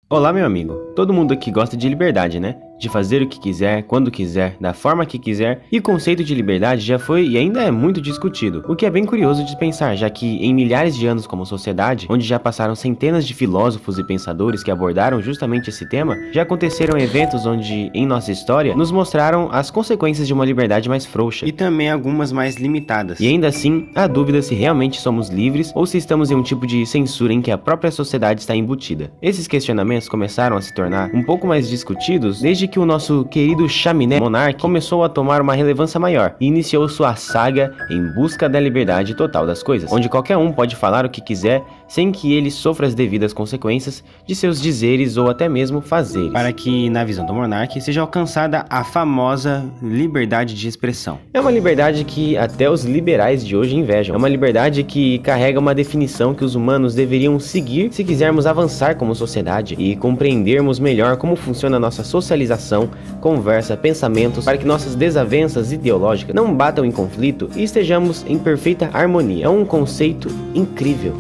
Olá, meu amigo. Todo mundo aqui gosta de liberdade, né? De fazer o que quiser, quando quiser, da forma que quiser, e o conceito de liberdade já foi e ainda é muito discutido, o que é bem curioso de pensar, já que em milhares de anos como sociedade, onde já passaram centenas de filósofos e pensadores que abordaram justamente esse tema, já aconteceram eventos onde, em nossa história, nos mostraram as consequências de uma liberdade mais frouxa, e também algumas mais limitadas. E ainda assim, há dúvida se realmente somos livres ou se estamos em um tipo de censura em que a própria sociedade está embutida. Esses questionamentos começaram a se tornar um pouco mais discutidos desde que o nosso querido chaminé Monark começou a tomar uma relevância maior e iniciou sua saga em busca da liberdade total das coisas, onde qualquer um pode falar o que quiser sem que ele sofra as devidas consequências de seus dizeres ou até mesmo fazeres, para que, na visão do Monark, seja alcançada a famosa liberdade de expressão. É uma liberdade que até os liberais de hoje invejam. É uma liberdade que carrega uma definição que os humanos deveriam seguir se quisermos avançar como sociedade e compreendermos melhor como funciona a nossa socialização, conversa, pensamentos, para que nossas desavenças ideológicas não batam em conflito e estejamos em perfeita harmonia. É um conceito incrível.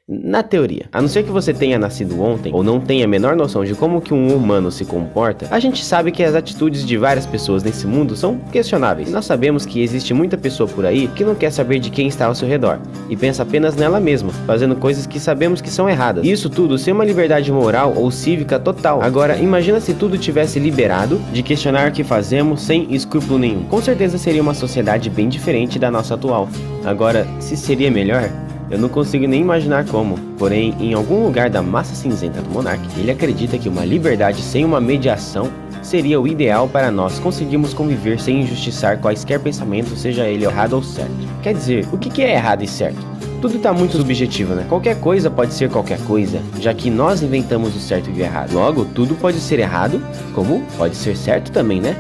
Na teoria, a não ser que você tenha nascido ontem ou não tenha a menor noção de como que um humano se comporta, a gente sabe que as atitudes de várias pessoas nesse mundo são questionáveis. E nós sabemos que existe muita pessoa por aí que não quer saber de quem está ao seu redor e pensa apenas nela mesma, fazendo coisas que sabemos que são erradas. E isso tudo sem uma liberdade moral ou cívica total. Agora, imagina se tudo tivesse liberado de questionar o que fazemos sem escrúpulo nenhum. Com certeza seria uma sociedade bem diferente da nossa atual. Agora, se seria melhor? Eu não consigo nem imaginar como, porém, em algum lugar da massa cinzenta do Monark, ele acredita que uma liberdade sem uma mediação seria o ideal para nós conseguirmos conviver sem injustiçar quaisquer pensamentos, seja ele errado ou certo. Quer dizer, o que é errado e certo? Tudo tá muito subjetivo, né? Qualquer coisa pode ser qualquer coisa, já que nós inventamos o certo e o errado. Logo, tudo pode ser errado, como pode ser certo também, né?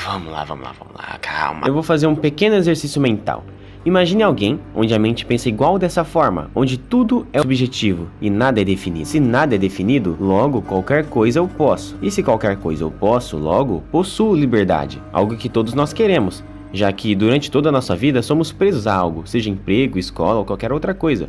Vamos lá, calma. Eu vou fazer um pequeno exercício mental. Imagine alguém onde a mente pensa igual dessa forma, onde tudo é subjetivo e nada é definido. Se nada é definido, logo qualquer coisa eu posso. E se qualquer coisa eu posso, logo possuo liberdade, algo que todos nós queremos, já que durante toda a nossa vida somos presos a algo, seja emprego, escola ou qualquer outra coisa.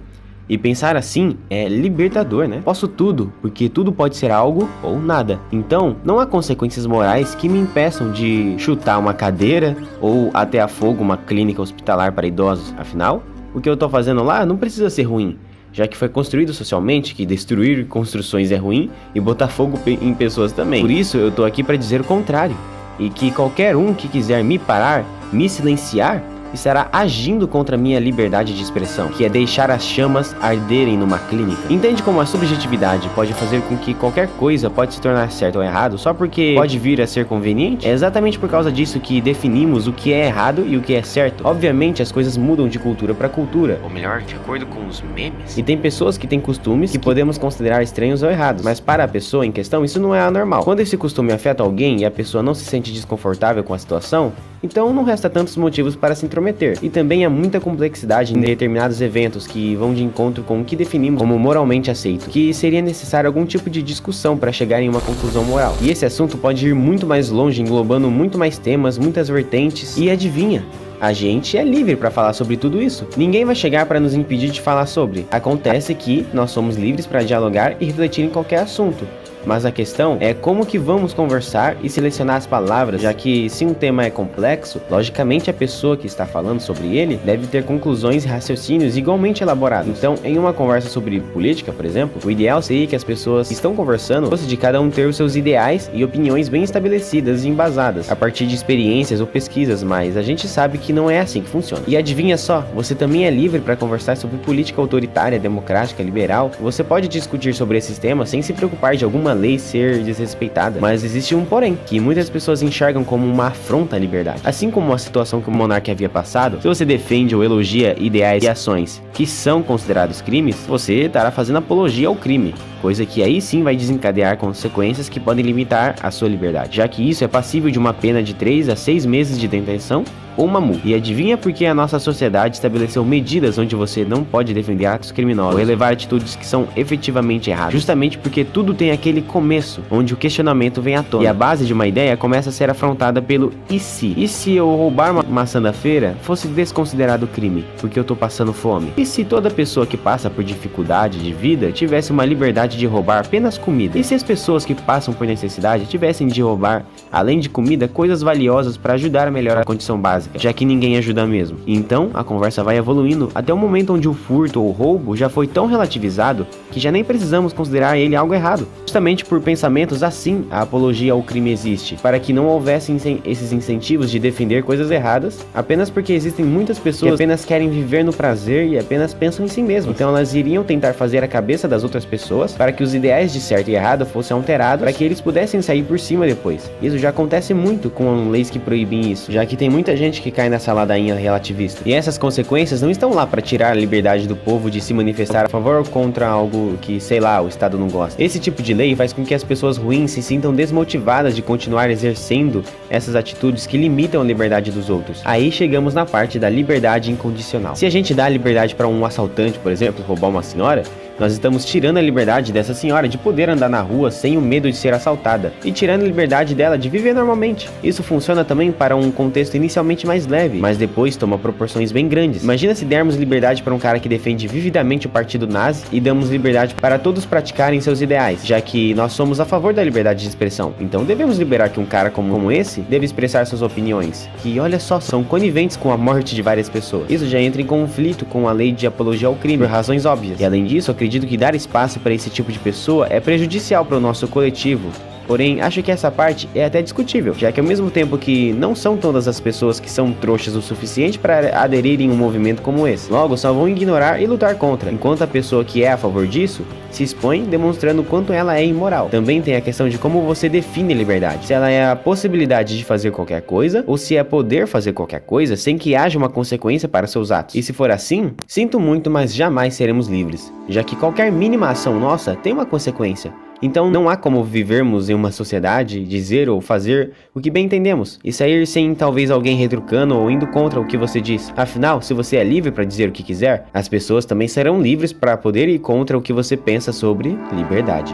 E pensar assim é libertador, né? Posso tudo, porque tudo pode ser algo ou nada. Então, não há consequências morais que me impeçam de chutar uma cadeira ou até a fogo uma clínica hospitalar para idosos. Afinal, o que eu tô fazendo lá não precisa ser ruim, já que foi construído socialmente que destruir construções é ruim e botar fogo em pessoas também. Por isso, eu tô aqui para dizer o contrário, e que qualquer um que quiser me parar, me silenciar, estará agindo contra minha liberdade de expressão, que é deixar as chamas arderem numa clínica. Entende como a subjetividade pode fazer com que qualquer coisa pode se tornar certo ou errado só porque pode vir a ser conveniente? É exatamente por causa disso que definimos o que é errado e o que é certo. Obviamente as coisas mudam de cultura para cultura, ou melhor, de acordo com os memes. E tem pessoas que têm costumes que podemos considerar estranhos ou errados, mas para a pessoa em questão isso não é anormal. Quando esse costume afeta alguém e a pessoa não se sente desconfortável com a situação, então não resta tantos motivos para se intrometer. E também há muita complexidade em determinados eventos que vão de encontro com o que definimos como moralmente aceito, que seria necessário algum tipo de discussão para chegar em uma conclusão moral. E esse assunto pode ir muito mais longe, englobando muito mais temas, muitas vertentes. E adivinha? A gente é livre para falar sobre tudo isso. Ninguém vai chegar para nos impedir de falar sobre. Acontece que nós somos livres para dialogar e refletir em qualquer assunto. Mas a questão é como que vamos conversar e selecionar as palavras, já que se um tema é complexo, logicamente a pessoa que está falando sobre ele deve ter conclusões e raciocínios igualmente elaborados. Então, em uma conversa sobre política, por exemplo, o ideal seria que as pessoas que estão conversando fosse de cada um ter os seus ideais e opiniões bem estabelecidas e embasadas, a partir de experiências ou pesquisas, mas a gente sabe que não é assim que funciona. E adivinha só, você também é livre para conversar sobre política autoritária, democrática, liberal. Você pode discutir sobre esses temas sem se preocupar de alguma lei ser desrespeitada, mas existe um porém, que muitas pessoas enxergam como uma afronta à liberdade. Assim como a situação que o monarca havia passado, se você defende ou elogia ideais e ações que são considerados crimes, você estará fazendo apologia ao crime. coisa que aí sim vai desencadear consequências que podem limitar a sua liberdade, já que isso é passível de uma pena de 3 a 6 meses de detenção ou uma multa. E adivinha por que a nossa sociedade estabeleceu medidas onde você não pode defender atos criminosos ou relevar atitudes que são efetivamente erradas? Justamente porque tudo tem aquele começo, onde o questionamento vem à tona, e a base de uma ideia começa a ser afrontada pelo e se? E se eu roubar uma maçã da feira fosse desconsiderado crime, porque eu tô passando fome? E se toda pessoa que passa por dificuldade de vida tivesse uma liberdade de roubar apenas comida? E se as pessoas que passam por necessidade tivessem de roubar, além de comida, coisas valiosas para ajudar a melhorar a condição básica, já que ninguém ajuda mesmo? Então, a conversa vai evoluindo até o momento onde o furto ou o roubo já foi tão relativizado que já nem precisamos considerar ele algo errado. Justamente por pensamentos assim, a apologia ao crime existe, para que não houvessem esses incentivos de defender coisas erradas, apenas porque existem muitas pessoas que apenas querem viver no prazer e apenas pensam em si mesmas. Então elas iriam tentar fazer a cabeça das outras pessoas para que os ideais de certo e errado fossem alterados, para que eles pudessem sair por cima depois. Isso já acontece muito com leis que proíbem isso, já que tem muita gente que cai nessa ladainha relativista. E essas consequências não estão lá para tirar a liberdade do povo de se manifestar a favor ou contra algo que, sei lá, o Estado não gosta. Esse tipo de lei faz com que as pessoas ruins se sintam desmotivadas de continuar exercendo essas atitudes que limitam a liberdade dos outros. Aí chegamos na parte da liberdade incondicional. Se a gente dá a liberdade para um assaltante, por exemplo, roubar uma senhora, nós estamos tirando a liberdade dessa senhora de poder andar na rua sem o medo de ser assaltada, e tirando a liberdade dela de viver normalmente. Isso funciona também para um contexto inicialmente mais leve, mas depois toma proporções bem grandes. Imagina se dermos liberdade para um cara que defende vividamente o partido nazi e damos liberdade para todos praticarem seus ideais, já que nós somos a favor da liberdade de expressão. Então devemos liberar que um cara como esse deve expressar suas opiniões, que, olha só, são coniventes com a morte de várias pessoas. Isso já entra em conflito com a lei de apologia ao crime, por razões óbvias. E além disso, acredito que dar espaço para esse tipo de pessoa é prejudicial para o nosso coletivo. Porém, acho que essa parte é até discutível, já que ao mesmo tempo que não são todas as pessoas que são trouxas o suficiente para aderirem a um movimento como esse, logo só vão ignorar e lutar contra, enquanto a pessoa que é a favor disso se expõe demonstrando o quanto ela é imoral. Também tem a questão de como você define liberdade, se ela é a possibilidade de fazer qualquer coisa, ou se é poder fazer qualquer coisa sem que haja uma consequência para seus atos. E se for assim, sinto muito, mas jamais seremos livres, já que qualquer mínima ação nossa tem uma consequência. Então não há como vivermos em uma sociedade, dizer ou fazer o que bem entendemos, e sair sem talvez alguém retrucando ou indo contra o que você diz. Afinal, se você é livre para dizer o que quiser, as pessoas também serão livres para poder ir contra o que você pensa sobre liberdade.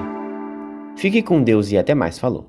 Fique com Deus e até mais, falou.